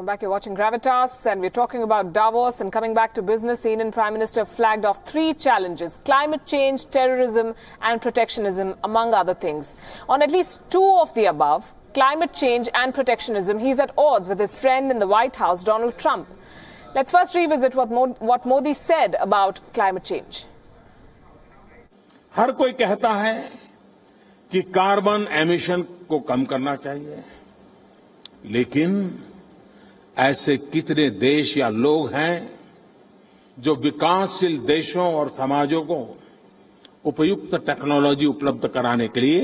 back. You're watching Gravitas, and we're talking about Davos. And coming back to business, the Indian Prime Minister flagged off 3 challenges: climate change, terrorism, and protectionism, among other things. On at least 2 of the above, climate change and protectionism, he's at odds with his friend in the White House, Donald Trump. Let's first revisit what Modi said about climate change. हर कोई कहता है कि carbon emission को कम करना चाहिए, लेकिन ऐसे कितने देश या लोग हैं जो विकासशील देशों और समाजों को उपयुक्त टेक्नोलॉजी उपलब्ध कराने के लिए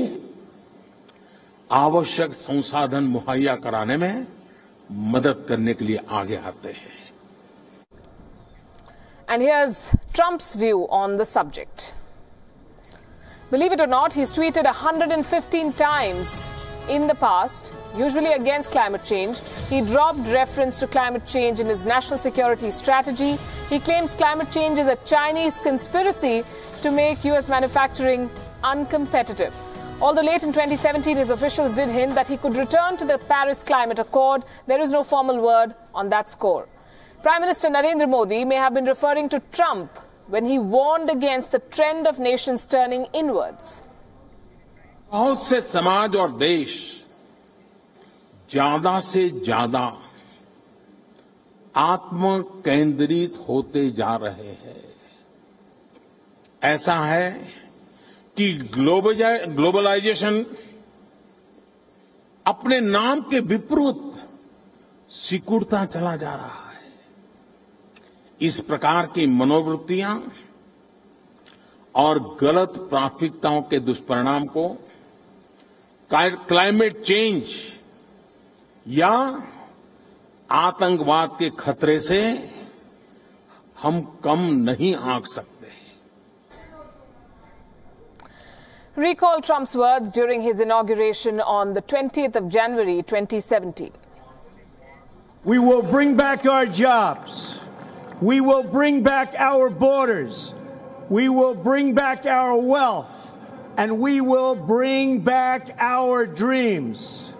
आवश्यक संसाधन मुहैया कराने में मदद करने के लिए आगे आते हैं. And here's Trump's view on the subject. Believe it or not, he's tweeted 115 times in the past, usually against climate change. He dropped reference to climate change in his national security strategy. He claims climate change is a Chinese conspiracy to make U.S. manufacturing uncompetitive. Although late in 2017, his officials did hint that he could return to the Paris Climate Accord, there is no formal word on that score. Prime Minister Narendra Modi may have been referring to Trump when he warned against the trend of nations turning inwards. बहुत से समाज और देश ज्यादा से ज्यादा आत्म केंद्रित होते जा रहे हैं. ऐसा है कि ग्लोबलाइजेशन अपने नाम के विपरीत सिकुड़ता चला जा रहा है. इस प्रकार की मनोवृत्तियां और गलत प्राथमिकताओं के दुष्परिणाम को क्लाइमेट चेंज या आतंकवाद के खतरे से हम कम नहीं आंक सकते. Recall Trump's words during his inauguration on the 20th of January 2017. We will bring back our jobs. We will bring back our borders. We will bring back our wealth. And we will bring back our dreams.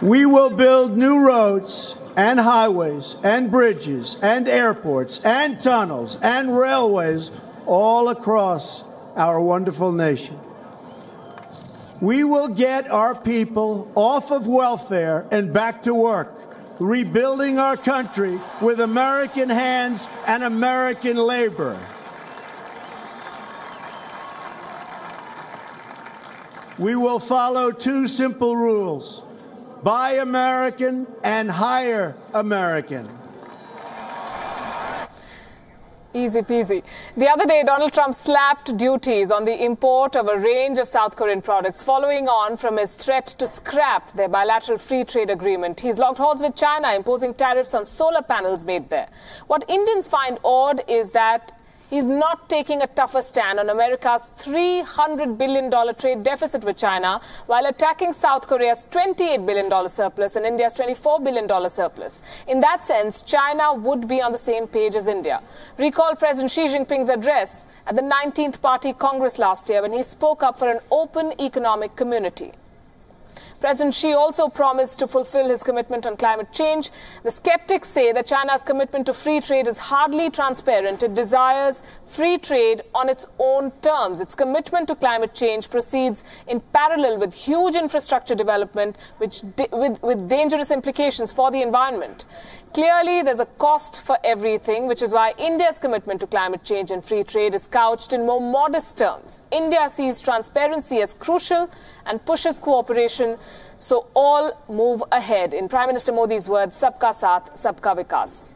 We will build new roads and highways and bridges and airports and tunnels and railways all across our wonderful nation. We will get our people off of welfare and back to work, rebuilding our country with American hands and American labor. We will follow 2 simple rules: buy American and hire American. Easy peasy. The other day, Donald Trump slapped duties on the import of a range of South Korean products, following on from his threat to scrap their bilateral free trade agreement. He's locked horns with China, imposing tariffs on solar panels made there. What Indians find odd is that he's not taking a tougher stand on America's $300 billion trade deficit with China, while attacking South Korea's $28 billion surplus and India's $24 billion surplus. In that sense, China would be on the same page as India. Recall President Xi Jinping's address at the 19th Party Congress last year when he spoke up for an open economic community. President Xi also promised to fulfill his commitment on climate change. The skeptics say that China's commitment to free trade is hardly transparent. It desires free trade on its own terms. Its commitment to climate change proceeds in parallel with huge infrastructure development, with dangerous implications for the environment. Clearly, there's a cost for everything, which is why India's commitment to climate change and free trade is couched in more modest terms. India sees transparency as crucial and pushes cooperation, so all move ahead. In Prime Minister Modi's words, Sabka Saath, Sabka Vikas.